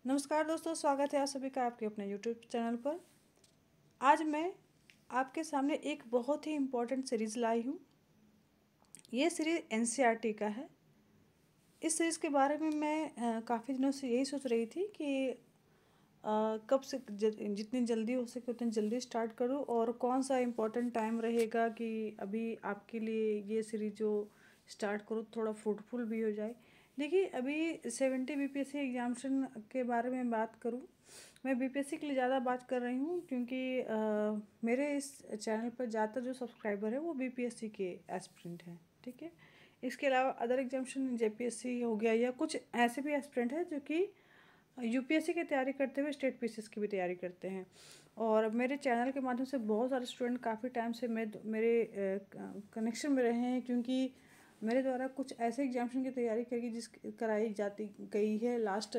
नमस्कार दोस्तों, स्वागत है आप सभी का आपके अपने यूट्यूब चैनल पर। आज मैं आपके सामने एक बहुत ही इम्पोर्टेंट सीरीज़ लाई हूँ। ये सीरीज़ एनसीईआरटी का है। इस सीरीज़ के बारे में मैं काफ़ी दिनों से यही सोच रही थी कि कब से जितनी जल्दी हो सके उतनी जल्दी स्टार्ट करूँ और कौन सा इम्पोर्टेंट टाइम रहेगा कि अभी आपके लिए ये सीरीज़ जो स्टार्ट करूँ थोड़ा फ्रूटफुल भी हो जाए। देखिए, अभी 70 बीपीएससी एग्जामिनेशन के बारे में बात करूँ, मैं बीपीएससी के लिए ज़्यादा बात कर रही हूँ क्योंकि मेरे इस चैनल पर ज़्यादातर जो सब्सक्राइबर है वो बीपीएससी के एस्पिरेंट हैं। ठीक है, इसके अलावा अदर एग्जामिनेशन जेपीएससी हो गया या कुछ ऐसे भी एस्पिरेंट हैं जो कि यूपीएससी की तैयारी करते हुए स्टेट पीसीएस की भी तैयारी करते हैं। और मेरे चैनल के माध्यम से बहुत सारे स्टूडेंट काफ़ी टाइम से मेरे कनेक्शन में रहे हैं क्योंकि मेरे द्वारा कुछ ऐसे एग्जामिनेशन की तैयारी कराई जाती गई है लास्ट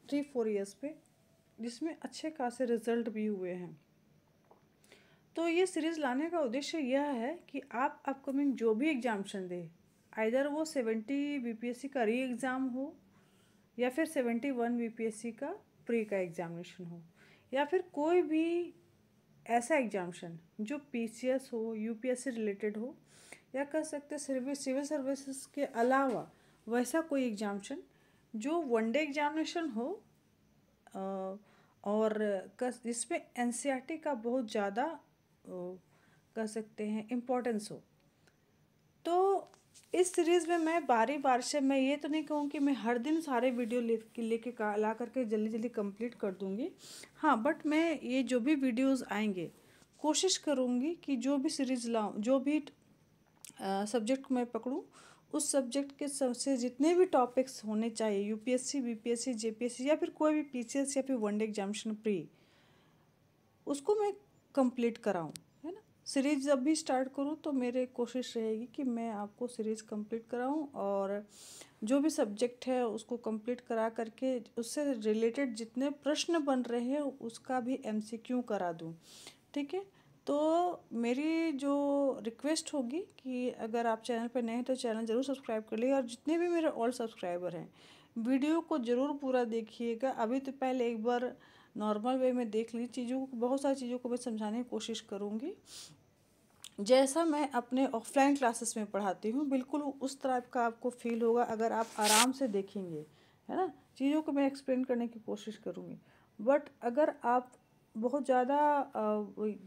3-4 ईयर्स पे, जिसमें अच्छे खासे रिजल्ट भी हुए हैं। तो ये सीरीज़ लाने का उद्देश्य यह है कि आप अपकमिंग जो भी एग्जामिनेशन दें, आइदर वो 70 बीपीएससी का री एग्ज़ाम हो या फिर 71 बीपीएससी का प्री का एग्जामिनेशन हो या फिर कोई भी ऐसा एग्जामिनेशन जो पीसीएस हो, यूपीएससी रिलेटेड हो या कह सकते हैं सिविल सर्विसेज के अलावा वैसा कोई एग्जामिनेशन जो वनडे एग्जामिनेशन हो और जिसमें एनसीईआरटी का बहुत ज़्यादा कह सकते हैं इम्पोर्टेंस हो। तो इस सीरीज़ में मैं बारी बार से, मैं ये तो नहीं कहूँ कि मैं हर दिन सारे वीडियो लेके ला करके जल्दी जल्दी कंप्लीट कर दूँगी। हाँ, बट मैं ये जो भी वीडियोस आएंगे कोशिश करूँगी कि जो भी सीरीज़ लाऊँ, जो भी सब्जेक्ट मैं पकड़ूँ, उस सब्जेक्ट के सबसे जितने भी टॉपिक्स होने चाहिए यूपीएससी, बीपीएससी, जेपीएससी या फिर कोई भी पीसीएस या फिर वनडे एग्जामिनेशन प्री, उसको मैं कंप्लीट कराऊँ, है ना। सीरीज़ जब भी स्टार्ट करूँ तो मेरे कोशिश रहेगी कि मैं आपको सीरीज़ कंप्लीट कराऊँ और जो भी सब्जेक्ट है उसको कंप्लीट करा करके उससे रिलेटेड जितने प्रश्न बन रहे हैं उसका भी एमसीक्यू करा दूँ। ठीक है, तो मेरी जो रिक्वेस्ट होगी कि अगर आप चैनल पर नए हैं तो चैनल ज़रूर सब्सक्राइब कर लीजिए और जितने भी मेरे ऑल सब्सक्राइबर हैं वीडियो को ज़रूर पूरा देखिएगा। अभी तो पहले एक बार नॉर्मल वे में देख लीजिए, चीज़ों को, बहुत सारी चीज़ों को मैं समझाने की कोशिश करूँगी जैसा मैं अपने ऑफलाइन क्लासेस में पढ़ाती हूँ। बिल्कुल उस तरह का आपको फील होगा अगर आप आराम से देखेंगे, है ना। चीज़ों को मैं एक्सप्लेन करने की कोशिश करूँगी, बट अगर आप बहुत ज़्यादा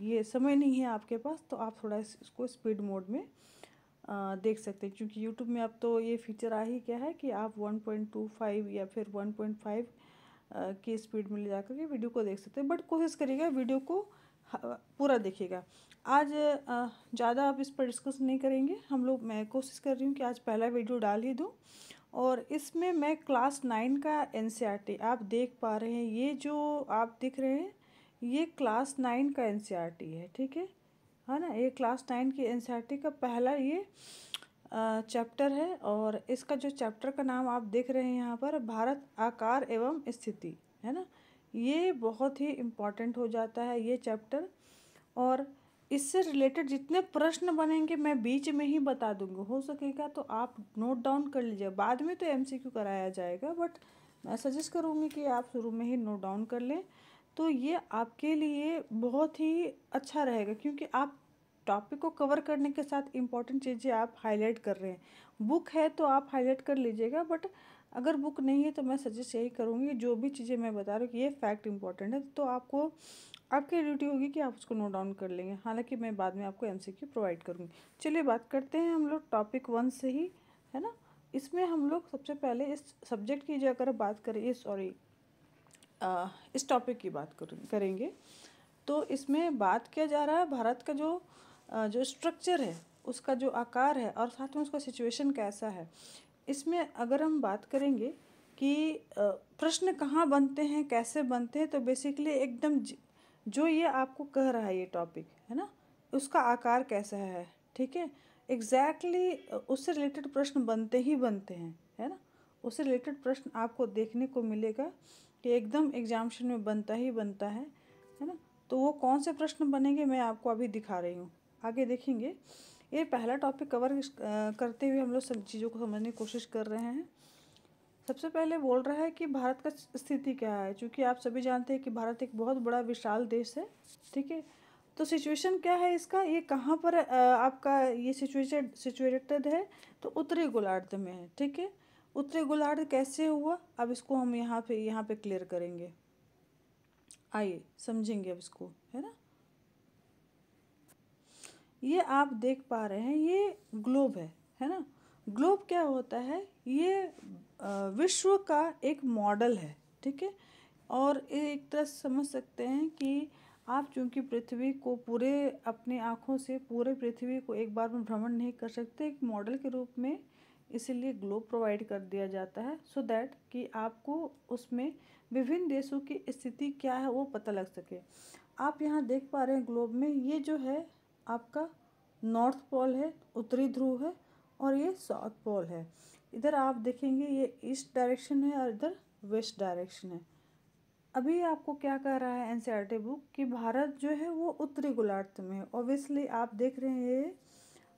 ये समय नहीं है आपके पास तो आप थोड़ा इसको स्पीड मोड में देख सकते हैं क्योंकि यूट्यूब में अब तो ये फीचर आ ही क्या है कि आप 1.25 या फिर 1.5 की स्पीड में ले जाकर के वीडियो को देख सकते हैं। बट कोशिश करिएगा वीडियो को पूरा देखिएगा। आज ज़्यादा आप इस पर डिस्कस नहीं करेंगे हम लोग। मैं कोशिश कर रही हूँ कि आज पहला वीडियो डाल ही दूँ और इसमें मैं क्लास 9 का एनसीईआरटी आप देख पा रहे हैं। ये जो आप दिख रहे हैं ये क्लास 9 का एनसीईआरटी है। ठीक है ना। ये क्लास 9 की एनसीईआरटी का पहला ये चैप्टर है और इसका जो चैप्टर का नाम आप देख रहे हैं यहाँ पर, भारत आकार एवं स्थिति, है ना। ये बहुत ही इम्पॉर्टेंट हो जाता है ये चैप्टर और इससे रिलेटेड जितने प्रश्न बनेंगे मैं बीच में ही बता दूंगी। हो सकेगा तो आप नोट डाउन कर लीजिए, बाद में तो एमसीक्यू कराया जाएगा बट मैं सजेस्ट करूँगी कि आप शुरू में ही नोट डाउन कर लें। तो ये आपके लिए बहुत ही अच्छा रहेगा क्योंकि आप टॉपिक को कवर करने के साथ इम्पॉर्टेंट चीज़ें आप हाईलाइट कर रहे हैं। बुक है तो आप हाईलाइट कर लीजिएगा, बट अगर बुक नहीं है तो मैं सजेस्ट यही करूँगी जो भी चीज़ें मैं बता रही हूँ कि ये फैक्ट इम्पॉर्टेंट है तो आपको, आपकी ड्यूटी होगी कि आप उसको नोट डाउन कर लेंगे। हालांकि मैं बाद में आपको एमसीक्यू प्रोवाइड करूँगी। चलिए बात करते हैं हम लोग टॉपिक 1 से ही, है ना। इसमें हम लोग सबसे पहले इस सब्जेक्ट की जो अगर बात करें, इस टॉपिक की बात करेंगे तो इसमें बात किया जा रहा है भारत का जो स्ट्रक्चर है, उसका जो आकार है और साथ में उसका सिचुएशन कैसा है। इसमें अगर हम बात करेंगे कि प्रश्न कहाँ बनते हैं, कैसे बनते हैं, तो बेसिकली एकदम जो ये आपको कह रहा है ये टॉपिक, है ना, उसका आकार कैसा है। ठीक है, एग्जैक्टली उससे रिलेटेड प्रश्न बनते ही बनते हैं, है ना। उससे रिलेटेड प्रश्न आपको देखने को मिलेगा कि एकदम एग्जामिनेशन में बनता ही बनता है ना। तो वो कौन से प्रश्न बनेंगे मैं आपको अभी दिखा रही हूँ, आगे देखेंगे। ये पहला टॉपिक कवर करते हुए हम लोग सब चीज़ों को समझने की कोशिश कर रहे हैं। सबसे पहले बोल रहा है कि भारत का स्थिति क्या है, क्योंकि आप सभी जानते हैं कि भारत एक बहुत बड़ा विशाल देश है। ठीक है, तो सिचुएशन क्या है इसका, ये कहाँ पर आपका ये सिचुएटेड है, तो उत्तरी गोलार्ध में है। ठीक है, उत्तरी गोलार्ध कैसे हुआ, अब इसको हम यहाँ पे क्लियर करेंगे। आइए समझेंगे अब इसको, है ना। ये आप देख पा रहे हैं, ये ग्लोब है ना। ग्लोब क्या होता है, ये विश्व का एक मॉडल है। ठीक है, और एक तरह से समझ सकते हैं कि आप चूंकि पृथ्वी को पूरे अपनी आँखों से पूरे पृथ्वी को एक बार में भ्रमण नहीं कर सकते, एक मॉडल के रूप में इसीलिए ग्लोब प्रोवाइड कर दिया जाता है, सो दैट कि आपको उसमें विभिन्न देशों की स्थिति क्या है वो पता लग सके। आप यहाँ देख पा रहे हैं ग्लोब में, ये जो है आपका नॉर्थ पोल है, उत्तरी ध्रुव है, और ये साउथ पोल है। इधर आप देखेंगे ये ईस्ट डायरेक्शन है और इधर वेस्ट डायरेक्शन है। अभी आपको क्या कह रहा है एनसीईआरटी बुक कि भारत जो है वो उत्तरी गोलार्ध में है। ऑब्वियसली आप देख रहे हैं ये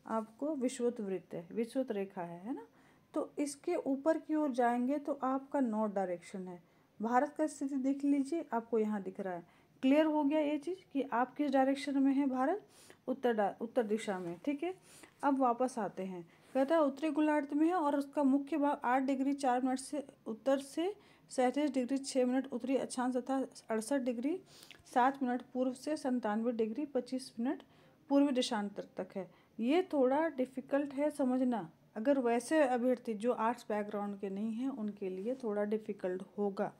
आपको विषुवत वृत्त है, विषुवत रेखा है ना। तो इसके ऊपर की ओर जाएंगे तो आपका नॉर्थ डायरेक्शन है। भारत का स्थिति देख लीजिए, आपको यहाँ दिख रहा है। क्लियर हो गया ये चीज़ कि आप किस डायरेक्शन में है, भारत उत्तर दिशा में। ठीक है, अब वापस आते हैं। कहता है उत्तरी गोलार्ध में है और उसका मुख्य भाग 8 डिग्री 4 मिनट से उत्तर से 37 डिग्री 6 मिनट उत्तरी अक्षांश तथा 68 डिग्री 7 मिनट पूर्व से 97 डिग्री 25 मिनट पूर्वी देशांतर तक है। ये थोड़ा डिफ़िकल्ट है समझना, अगर वैसे अभ्यर्थी जो आर्ट्स बैकग्राउंड के नहीं हैं उनके लिए थोड़ा डिफ़िकल्ट होगा।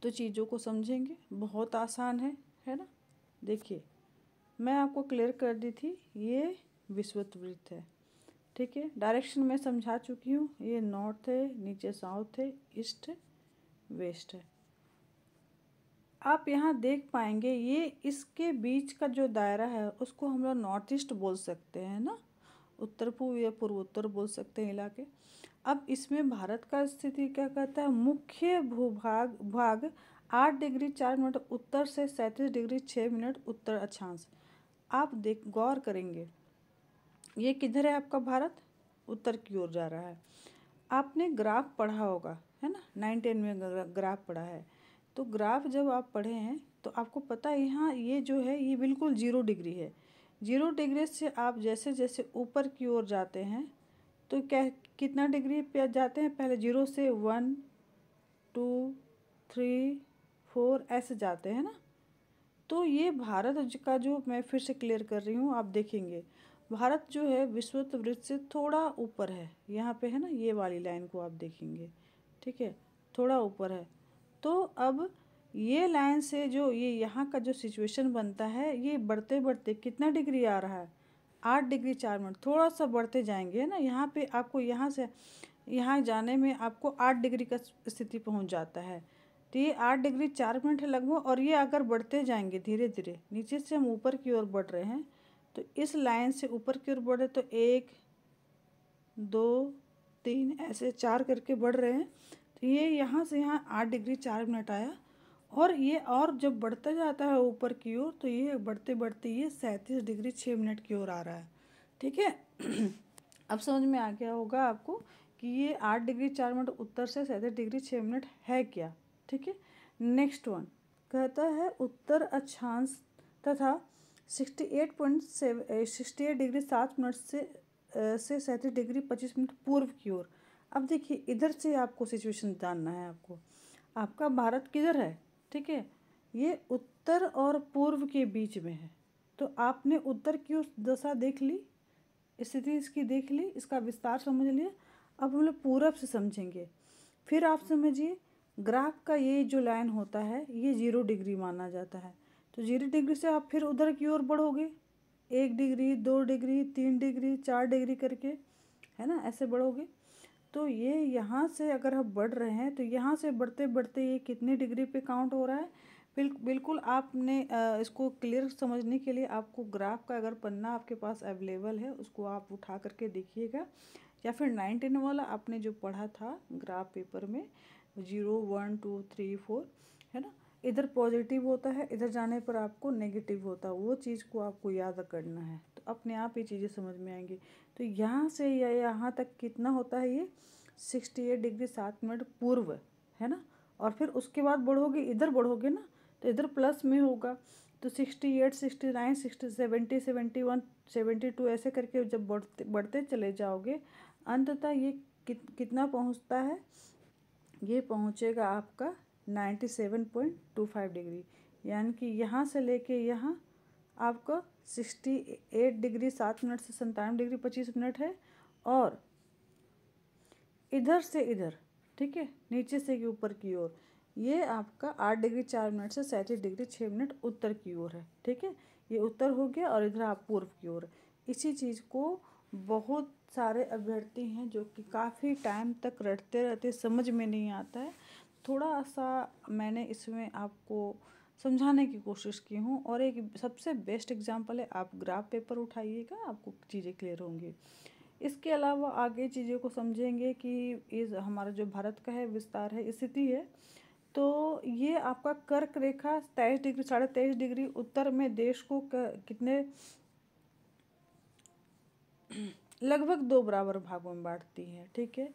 तो चीज़ों को समझेंगे, बहुत आसान है ना। देखिए मैं आपको क्लियर कर दी थी, ये विषुवत वृत्त है। ठीक है, डायरेक्शन मैं समझा चुकी हूँ, ये नॉर्थ है, नीचे साउथ है, ईस्ट है, वेस्ट है। आप यहाँ देख पाएंगे ये इसके बीच का जो दायरा है उसको हम लोग नॉर्थ ईस्ट बोल सकते हैं ना, उत्तर पूर्व या पूर्वोत्तर बोल सकते हैं इलाके। अब इसमें भारत का स्थिति क्या कहता है, मुख्य भूभाग भाग 8 डिग्री 4 मिनट उत्तर से 37 डिग्री 6 मिनट उत्तर अक्षांश। आप देख गौर करेंगे ये किधर है आपका भारत, उत्तर की ओर जा रहा है। आपने ग्राफ पढ़ा होगा, है ना, 9-10 में ग्राफ पढ़ा है। तो ग्राफ जब आप पढ़े हैं तो आपको पता है यहाँ ये जो है ये बिल्कुल 0 डिग्री है। 0 डिग्री से आप जैसे जैसे ऊपर की ओर जाते हैं तो क्या कितना डिग्री पे जाते हैं, पहले 0 से 1 2 3 4 ऐसे जाते हैं ना। तो ये भारत का जो मैं फिर से क्लियर कर रही हूँ, आप देखेंगे भारत जो है विषुवत वृत्त से थोड़ा ऊपर है, यहाँ पे है ना, ये वाली लाइन को आप देखेंगे। ठीक है, थोड़ा ऊपर है। तो अब ये लाइन से जो ये यहाँ का जो सिचुएशन बनता है, ये बढ़ते बढ़ते कितना डिग्री आ रहा है, 8 डिग्री 4 मिनट, थोड़ा सा बढ़ते जाएंगे, है ना। यहाँ पे आपको यहाँ से यहाँ जाने में आपको 8 डिग्री का स्थिति पहुँच जाता है। तो ये 8 डिग्री 4 मिनट है लगभग, और ये अगर बढ़ते जाएंगे धीरे धीरे, नीचे से हम ऊपर की ओर बढ़ रहे हैं, तो इस लाइन से ऊपर की ओर बढ़े तो 1 2 3 ऐसे 4 करके बढ़ रहे हैं। तो ये यहाँ से यहाँ 8 डिग्री 4 मिनट आया, और ये और जब बढ़ता जाता है ऊपर की ओर तो ये बढ़ते बढ़ते ये 37 डिग्री 6 मिनट की ओर आ रहा है। ठीक है अब समझ में आ गया होगा आपको कि ये 8 डिग्री 4 मिनट उत्तर से 37 डिग्री 6 मिनट है क्या। ठीक है, नेक्स्ट वन कहता है उत्तर अक्षांश तथा 68 डिग्री 7 मिनट से 37 डिग्री 25 मिनट पूर्व की ओर। अब देखिए इधर से आपको सिचुएशन जानना है, आपका भारत किधर है। ठीक है, ये उत्तर और पूर्व के बीच में है। तो आपने उत्तर की उस दशा देख ली, स्थिति इसकी देख ली, इसका विस्तार समझ लिया। अब हम लोग पूरब से समझेंगे। फिर आप समझिए ग्राफ का ये जो लाइन होता है ये 0 डिग्री माना जाता है। तो 0 डिग्री से आप फिर उधर की ओर बढ़ोगे, 1 डिग्री 2 डिग्री 3 डिग्री 4 डिग्री करके, है ना, ऐसे बढ़ोगे। तो ये यहाँ से अगर हम बढ़ रहे हैं तो यहाँ से बढ़ते बढ़ते ये कितने डिग्री पे काउंट हो रहा है। बिल्कुल आपने इसको क्लियर समझने के लिए आपको ग्राफ का अगर पन्ना आपके पास अवेलेबल है उसको आप उठा करके देखिएगा, या फिर 9-10 वाला आपने जो पढ़ा था ग्राफ पेपर में 0 1 2 3 4, है ना, इधर पॉजिटिव होता है, इधर जाने पर आपको नेगेटिव होता है, वो चीज़ को आपको याद करना है। तो अपने आप ये चीज़ें समझ में आएंगी। तो यहाँ से या यहाँ तक कितना होता है, ये 68 डिग्री 7 मिनट पूर्व, है ना। और फिर उसके बाद बढ़ोगे, इधर बढ़ोगे ना, तो इधर प्लस में होगा। तो 68, 69, 60, 70, 71, 72 ऐसे करके जब बढ़ते बढ़ते चले जाओगे, अंततः ये कितना पहुंचता है, ये पहुंचेगा आपका 97.25 डिग्री। यानी कि यहाँ से लेके यहाँ आपका 68 डिग्री 7 मिनट से 97 डिग्री 25 मिनट है। और इधर से इधर, ठीक है, नीचे से ऊपर की ओर ये आपका 8 डिग्री 4 मिनट से 37 डिग्री 6 मिनट उत्तर की ओर है, ठीक है। ये उत्तर हो गया और इधर आप पूर्व की ओर। इसी चीज़ को बहुत सारे अभ्यर्थी हैं जो कि काफ़ी टाइम तक रटते रहते, समझ में नहीं आता है। थोड़ा सा मैंने इसमें आपको समझाने की कोशिश की हूँ। और एक सबसे बेस्ट एग्जांपल है, आप ग्राफ पेपर उठाइएगा, आपको चीज़ें क्लियर होंगी। इसके अलावा आगे चीज़ों को समझेंगे कि इस हमारा जो भारत का है विस्तार है, स्थिति है, तो ये आपका कर्क रेखा 23 डिग्री 23.5 डिग्री उत्तर में देश को कितने लगभग 2 बराबर भागों में बांटती है, ठीक है।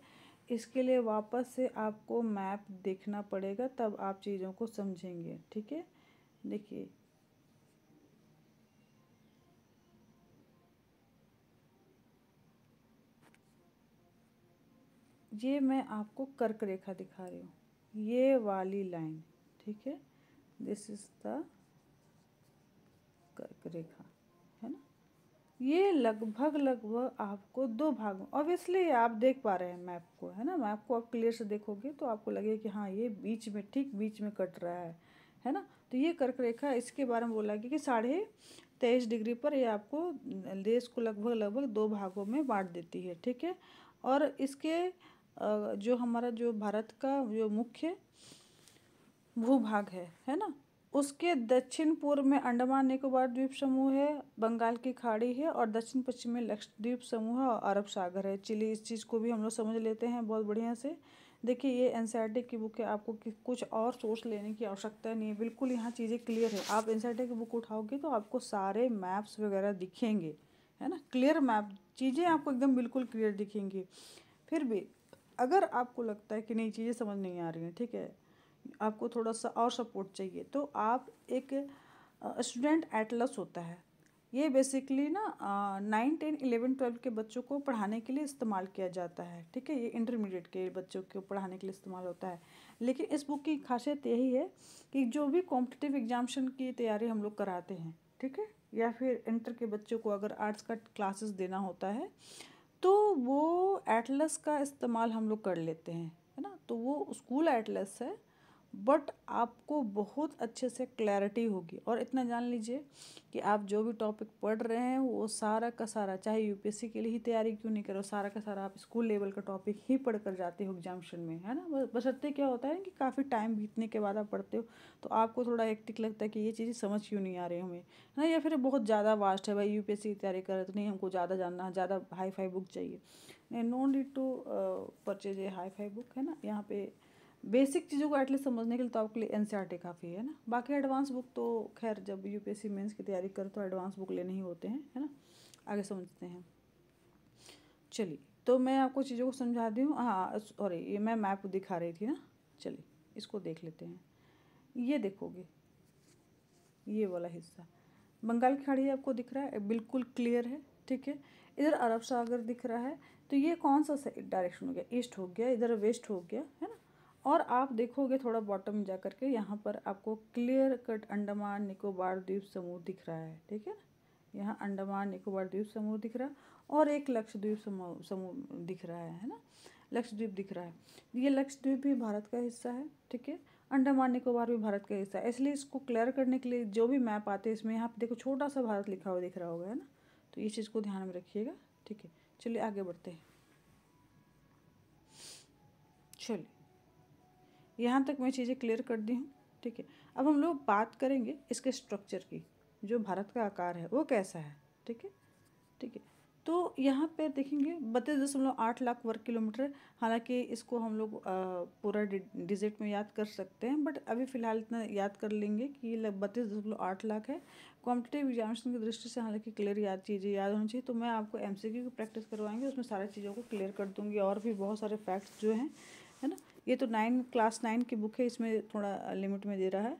इसके लिए वापस से आपको मैप देखना पड़ेगा, तब आप चीज़ों को समझेंगे, ठीक है। देखिए, ये मैं आपको कर्क रेखा दिखा रही हूँ, ये वाली लाइन, ठीक है, दिस इज द कर्क रेखा, है ना। ये लगभग आपको 2 भागों, ऑब्वियसली आप देख पा रहे हैं मैप को, है ना। मैप को आप क्लियर से देखोगे तो आपको लगेगा कि हाँ ये बीच में, ठीक बीच में कट रहा है ना। तो ये कर्क रेखा, इसके बारे में बोला गया कि 23.5 डिग्री पर ये आपको देश को लगभग 2 भागों में बांट देती है, ठीक है। और इसके जो हमारा जो भारत का जो मुख्य भूभाग है ना, उसके दक्षिण पूर्व में अंडमान निकोबार द्वीप समूह है, बंगाल की खाड़ी है, और दक्षिण पश्चिम में लक्षद्वीप समूह है और अरब सागर है। चलिए इस चीज़ को भी हम लोग समझ लेते हैं बहुत बढ़िया से। देखिए, ये एनसीईआरटी की बुक है, आपको कुछ और सोर्स लेने की आवश्यकता नहीं है, बिल्कुल यहाँ चीज़ें क्लियर है। आप एनसीईआरटी की बुक उठाओगे तो आपको सारे मैप्स वगैरह दिखेंगे, है ना, क्लियर मैप, चीज़ें आपको एकदम बिल्कुल क्लियर दिखेंगी। फिर भी अगर आपको लगता है कि नहीं चीज़ें समझ नहीं आ रही हैं, ठीक है, आपको थोड़ा सा और सपोर्ट चाहिए, तो आप एक स्टूडेंट एटलस होता है, ये बेसिकली ना 9, 10, 11, 12 के बच्चों को पढ़ाने के लिए इस्तेमाल किया जाता है, ठीक है। ये इंटरमीडिएट के बच्चों को पढ़ाने के लिए इस्तेमाल होता है। लेकिन इस बुक की खासियत यही है कि जो भी कॉम्पिटिटिव एग्जामिनेशन की तैयारी हम लोग कराते हैं, ठीक है, या फिर इंटर के बच्चों को अगर आर्ट्स का क्लासेस देना होता है, तो वो एटलस का इस्तेमाल हम लोग कर लेते हैं, है ना। तो वो स्कूल एटलस है, बट आपको बहुत अच्छे से क्लैरिटी होगी। और इतना जान लीजिए कि आप जो भी टॉपिक पढ़ रहे हैं वो सारा का सारा, चाहे यूपीएससी के लिए ही तैयारी क्यों नहीं करो, सारा का सारा आप स्कूल लेवल का टॉपिक ही पढ़ कर जाते हो एग्जामिनेशन में, है ना। बशर्ते क्या होता है कि काफ़ी टाइम बीतने के बाद आप पढ़ते हो तो आपको थोड़ा हेक्टिक लगता है कि ये चीज़ें समझ क्यों नहीं आ रही हमें, है ना। या फिर बहुत ज़्यादा वास्ट है, भाई यूपीएससी की तैयारी कर रहे तो नहीं, हमको ज़्यादा जानना है, ज़्यादा हाई फाई बुक चाहिए। No need to purchase a hi fi book, है ना। यहाँ पे बेसिक चीज़ों को एटलीस्ट समझने के लिए तो आपके लिए एनसीईआरटी काफ़ी है ना। बाकी एडवांस बुक तो खैर जब यूपीएससी मेंस की तैयारी करो तो एडवांस बुक लेने ही होते हैं, है ना। आगे समझते हैं। चलिए, तो मैं आपको चीज़ों को समझा दी हूँ। हाँ सॉरी, ये मैं मैप दिखा रही थी ना, चलिए इसको देख लेते हैं। ये देखोगे, ये वाला हिस्सा बंगाल की खाड़ी आपको दिख रहा है, बिल्कुल क्लियर है, ठीक है। इधर अरब सागर दिख रहा है, तो ये कौन सा डायरेक्शन हो गया, ईस्ट हो गया, इधर वेस्ट हो गया, है ना। और आप देखोगे थोड़ा बॉटम में जा करके, यहाँ पर आपको क्लियर कट अंडमान निकोबार द्वीप समूह दिख रहा है, ठीक है ना। यहाँ अंडमान निकोबार द्वीप समूह दिख रहा है, और एक लक्षद्वीप समूह दिख रहा है ना, लक्षद्वीप दिख रहा है। ये लक्षद्वीप भी भारत का हिस्सा है, ठीक है। अंडमान निकोबार भी भारत का हिस्सा है। इसलिए इसको क्लियर करने के लिए जो भी मैप आते हैं इसमें यहाँ पे देखो छोटा सा भारत लिखा हुआ दिख रहा होगा, है ना। तो ये चीज़ को ध्यान में रखिएगा, ठीक है। चलिए आगे बढ़ते हैं। चलिए, यहाँ तक मैं चीज़ें क्लियर कर दी हूँ, ठीक है। अब हम लोग बात करेंगे इसके स्ट्रक्चर की, जो भारत का आकार है वो कैसा है, ठीक है, ठीक है। तो तो यहाँ पे देखेंगे 32.8 लाख वर्ग किलोमीटर है। हालांकि इसको हम लोग पूरा डिजिट में याद कर सकते हैं, बट अभी फ़िलहाल इतना याद कर लेंगे कि ये 32.8 लाख है। कॉम्पिटिटिव एग्जामिनेशन की दृष्टि से हालांकि क्लियर चीज़ें याद होनी चाहिए, तो मैं आपको MCQ की प्रैक्टिस करवाएंगे, उसमें सारी चीज़ों को क्लियर कर दूँगी। और भी बहुत सारे फैक्ट्स जो हैं, है ना। ये तो क्लास 9 की बुक है, इसमें थोड़ा लिमिट में दे रहा है,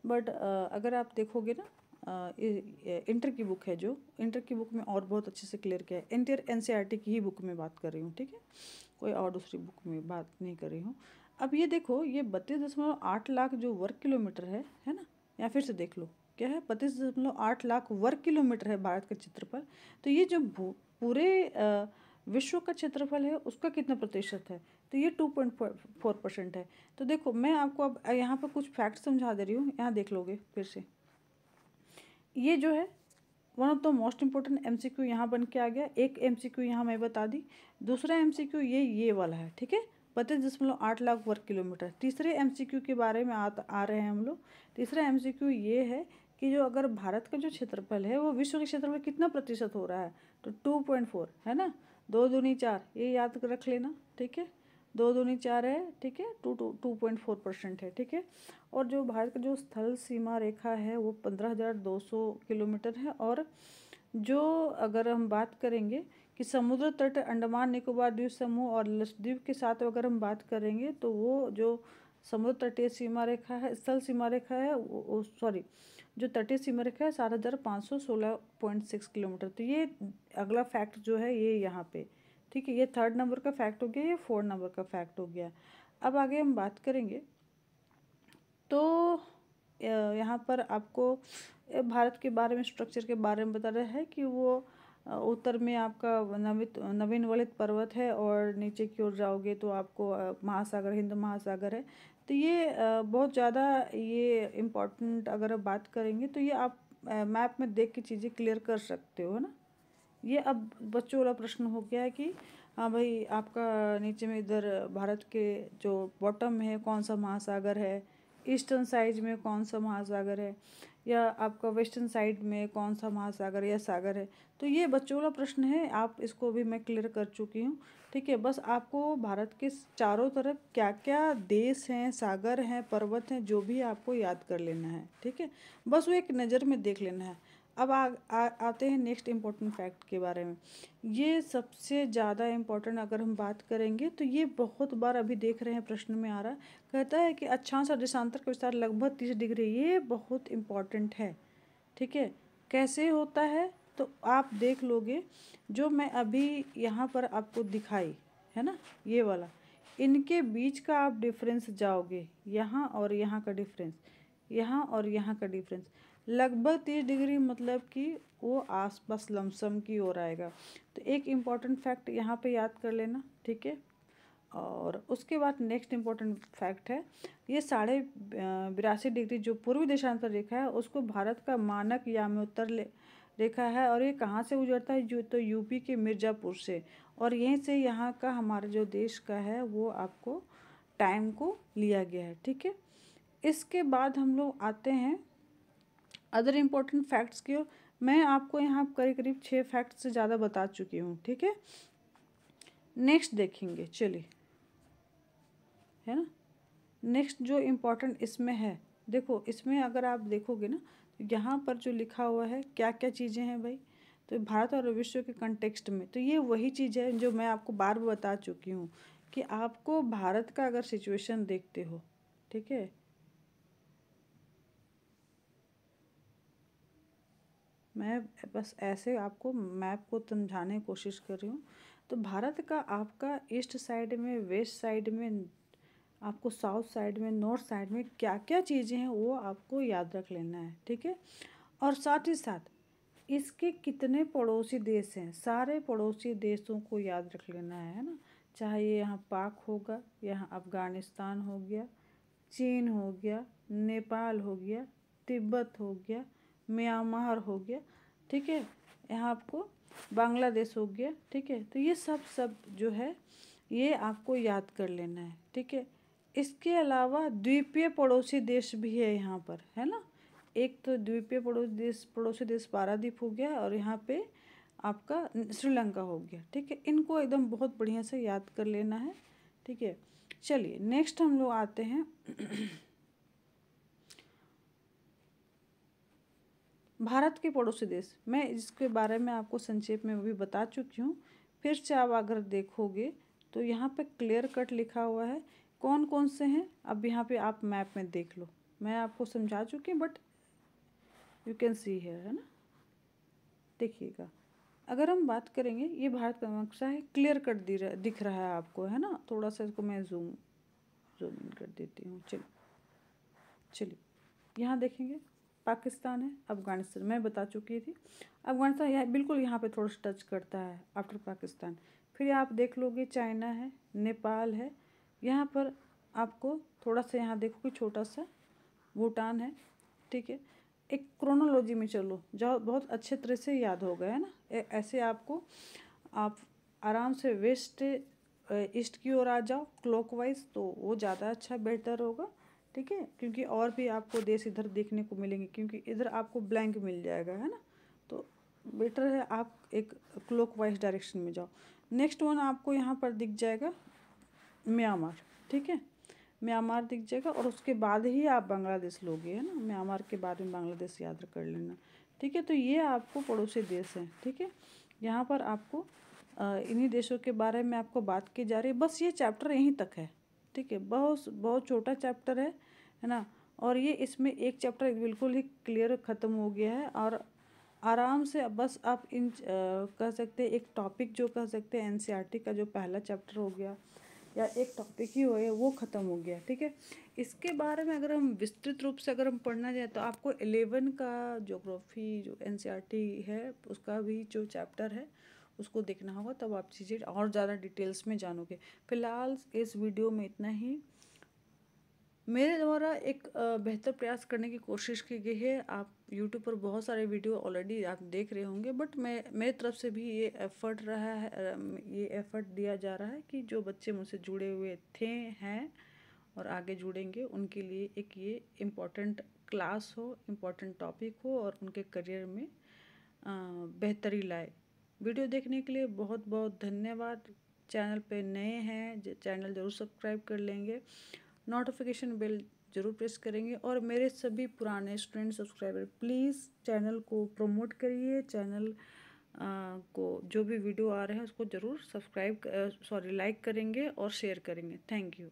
बट अगर आप देखोगे ना, इंटर की बुक है, जो इंटर की बुक में और बहुत अच्छे से क्लियर किया है। इंटर NCERT की ही बुक में बात कर रही हूँ, ठीक है, कोई और दूसरी बुक में बात नहीं कर रही हूँ। अब ये देखो, ये 32.8 लाख जो वर्ग किलोमीटर है ना, या फिर से देख लो, क्या है, 32.8 लाख वर्ग किलोमीटर है भारत का क्षेत्रफल। तो ये जो पूरे विश्व का क्षेत्रफल है उसका कितना प्रतिशत है, तो ये 2.4% है। तो देखो, मैं आपको अब यहाँ पर कुछ फैक्ट समझा दे रही हूँ, यहाँ देख लोगे फिर से। ये जो है one of the most important MCQ यहाँ बन के आ गया। एक MCQ यहाँ मैं बता दी, दूसरा MCQ ये वाला है, ठीक है, 32.8 लाख वर्ग किलोमीटर। तीसरे MCQ के बारे में आ रहे हैं हम लोग। तीसरा MCQ ये है कि जो अगर भारत का जो क्षेत्रफल है वो विश्व के क्षेत्रफल कितना प्रतिशत हो रहा है, तो 2.4 है ना, 2 दूनी 4, ये याद रख लेना, ठीक है, 2 दूनी 4 है, ठीक है, 2.4% है, ठीक है। और जो भारत का जो स्थल सीमा रेखा है वो 15,200 किलोमीटर है। और जो अगर हम बात करेंगे कि समुद्र तट अंडमान निकोबार द्वीप समूह और लक्षद्वीप के साथ अगर हम बात करेंगे, तो वो जो समुद्र तटीय सीमा रेखा है, स्थल सीमा रेखा है, सॉरी, जो तटीय सीमा रेखा है 7,516.6 किलोमीटर। तो ये अगला फैक्ट जो है ये यहाँ पे, ठीक है, ये 3rd नंबर का फैक्ट हो गया, ये 4 नंबर का फैक्ट हो गया। अब आगे हम बात करेंगे, तो यहाँ पर आपको भारत के बारे में, स्ट्रक्चर के बारे में बता रहा है कि वो उत्तर में आपका नवीन वलित पर्वत है, और नीचे की ओर जाओगे तो आपको महासागर, हिंद महासागर है। तो ये बहुत ज़्यादा ये इम्पोर्टेंट, अगर आप बात करेंगे तो ये आप मैप में देख के चीज़ें क्लियर कर सकते हो, है ना। ये अब बच्चों वाला प्रश्न हो गया है कि हाँ भाई, आपका नीचे में इधर भारत के जो बॉटम में है कौन सा महासागर है, ईस्टर्न साइड में कौन सा महासागर है, या आपका वेस्टर्न साइड में कौन सा महासागर या सागर है। तो ये बच्चों वाला प्रश्न है, आप इसको भी मैं क्लियर कर चुकी हूँ, ठीक है। बस आपको भारत के चारों तरफ क्या क्या देश हैं, सागर हैं, पर्वत हैं, जो भी आपको याद कर लेना है, ठीक है, बस वो एक नज़र में देख लेना है। अब आते हैं नेक्स्ट इम्पोर्टेंट फैक्ट के बारे में। ये सबसे ज़्यादा इम्पोर्टेंट अगर हम बात करेंगे, तो ये बहुत बार अभी देख रहे हैं प्रश्न में आ रहा है, कहता है कि अक्षांश और देशांतर का विस्तार लगभग 30 डिग्री। ये बहुत इम्पोर्टेंट है, ठीक है। कैसे होता है, तो आप देख लोगे, जो मैं अभी यहाँ पर आपको दिखाई है ना, ये वाला, इनके बीच का आप डिफरेंस जाओगे, यहाँ और यहाँ का डिफरेंस, यहाँ और यहाँ का डिफरेंस लगभग 30 डिग्री, मतलब कि वो आसपास लमसम की ओर आएगा। तो एक इम्पॉर्टेंट फैक्ट यहाँ पे याद कर लेना, ठीक है। और उसके बाद नेक्स्ट इम्पॉर्टेंट फैक्ट है, ये 82.82 डिग्री जो पूर्वी देशांतर रेखा है उसको भारत का मानक याम्योत्तर रेखा है, और ये कहाँ से गुजरता है, जो तो यूपी के मिर्ज़ापुर से, और यहीं से यहाँ का हमारे जो देश का है वो आपको टाइम को लिया गया है, ठीक है। इसके बाद हम लोग आते हैं अदर इम्पोर्टेंट फैक्ट्स की ओर। मैं आपको यहाँ करीब करीब 6 फैक्ट से ज़्यादा बता चुकी हूँ, ठीक है। नेक्स्ट देखेंगे, चलिए, है ना। नेक्स्ट जो इम्पोर्टेंट इसमें है, देखो इसमें अगर आप देखोगे ना, तो यहाँ पर जो लिखा हुआ है क्या क्या चीज़ें हैं भाई, तो भारत और विश्व के कंटेक्स्ट में, तो ये वही चीज़ है जो मैं आपको बार बार बता चुकी हूँ कि आपको भारत का अगर सिचुएशन देखते हो, ठीक है, मैं बस ऐसे आपको मैप को समझाने की कोशिश कर रही हूँ। तो भारत का आपका ईस्ट साइड में, वेस्ट साइड में, आपको साउथ साइड में, नॉर्थ साइड में क्या क्या चीज़ें हैं वो आपको याद रख लेना है, ठीक है। और साथ ही साथ इसके कितने पड़ोसी देश हैं, सारे पड़ोसी देशों को याद रख लेना है ना। चाहे ये यहाँ पाक होगा, यहाँ अफ़गानिस्तान हो गया, चीन हो गया, नेपाल हो गया, तिब्बत हो गया, म्यांमार हो गया, ठीक है, यहाँ आपको बांग्लादेश हो गया, ठीक है। तो ये सब जो है ये आपको याद कर लेना है, ठीक है। इसके अलावा द्वीपीय पड़ोसी देश भी है यहाँ पर, है ना। एक तो द्वीपीय पड़ोसी देश पारादीप हो गया, और यहाँ पे आपका श्रीलंका हो गया। ठीक है, इनको एकदम बहुत बढ़िया से याद कर लेना है। ठीक है, चलिए नेक्स्ट हम लोग आते हैं भारत के पड़ोसी देश। मैं इसके बारे में आपको संक्षेप में भी बता चुकी हूँ। फिर से आप अगर देखोगे तो यहाँ पे क्लियर कट लिखा हुआ है कौन कौन से हैं। अब यहाँ पे आप मैप में देख लो, मैं आपको समझा चुकी हूँ, but you can see here, है ना। देखिएगा, अगर हम बात करेंगे, ये भारत का नक्शा है, क्लियर कट दिख रहा है आपको, है ना। थोड़ा सा इसको मैं जूम इन कर देती हूँ। चलिए यहाँ देखेंगे पाकिस्तान है, अफ़गानिस्तान मैं बता चुकी थी। अफ़गानिस्तान यहाँ बिल्कुल यहाँ पे थोड़ा सा टच करता है आफ्टर पाकिस्तान। फिर आप देख लोगे चाइना है, नेपाल है, यहाँ पर आपको थोड़ा सा यहाँ देखोगे छोटा सा भूटान है। ठीक है, एक क्रोनोलॉजी में चलो जाओ, बहुत अच्छे तरह से याद हो गया है ना। ऐसे आपको आप आराम से वेस्ट ईस्ट की ओर आ जाओ क्लॉकवाइज, तो वो ज़्यादा अच्छा बेटर होगा। ठीक है, क्योंकि और भी आपको देश इधर देखने को मिलेंगे, क्योंकि इधर आपको ब्लैंक मिल जाएगा, है ना। तो बेटर है आप एक क्लॉकवाइज डायरेक्शन में जाओ। नेक्स्ट वन आपको यहाँ पर दिख जाएगा म्यांमार। ठीक है, म्यांमार दिख जाएगा, और उसके बाद ही आप बांग्लादेश लोगे, है ना। म्यांमार के बाद में बांग्लादेश याद कर लेना। ठीक है, तो ये आपको पड़ोसी देश हैं। ठीक है, यहाँ पर आपको इन्हीं देशों के बारे में आपको बात की जा रही है। बस ये चैप्टर यहीं तक है। ठीक है, बहुत बहुत छोटा चैप्टर है ना। और ये इसमें एक चैप्टर बिल्कुल ही क्लियर ख़त्म हो गया है, और आराम से बस आप कह सकते हैं एक टॉपिक जो कह सकते हैं एनसीईआरटी का जो पहला चैप्टर हो गया, या एक टॉपिक ही हो वो ख़त्म हो गया। ठीक है, इसके बारे में अगर हम विस्तृत रूप से अगर हम पढ़ना चाहें तो आपको 11 का ज्योग्राफी जो एनसीईआरटी है उसका भी जो चैप्टर है उसको देखना होगा, तब आप चीज़ें और ज़्यादा डिटेल्स में जानोगे। फिलहाल इस वीडियो में इतना ही। मेरे द्वारा एक बेहतर प्रयास करने की कोशिश की गई है। आप यूट्यूब पर बहुत सारे वीडियो ऑलरेडी आप देख रहे होंगे, बट मेरे तरफ से भी ये एफ़र्ट रहा है, ये एफ़र्ट दिया जा रहा है कि जो बच्चे मुझसे जुड़े हुए थे हैं और आगे जुड़ेंगे उनके लिए एक ये इम्पोर्टेंट क्लास हो, इम्पोर्टेंट टॉपिक हो, और उनके करियर में बेहतरी लाए। वीडियो देखने के लिए बहुत बहुत धन्यवाद। चैनल पे नए हैं, चैनल ज़रूर सब्सक्राइब कर लेंगे, नोटिफिकेशन बेल ज़रूर प्रेस करेंगे, और मेरे सभी पुराने स्टूडेंट सब्सक्राइबर प्लीज़ चैनल को प्रमोट करिए। चैनल को जो भी वीडियो आ रहे हैं उसको ज़रूर लाइक करेंगे और शेयर करेंगे। Thank you.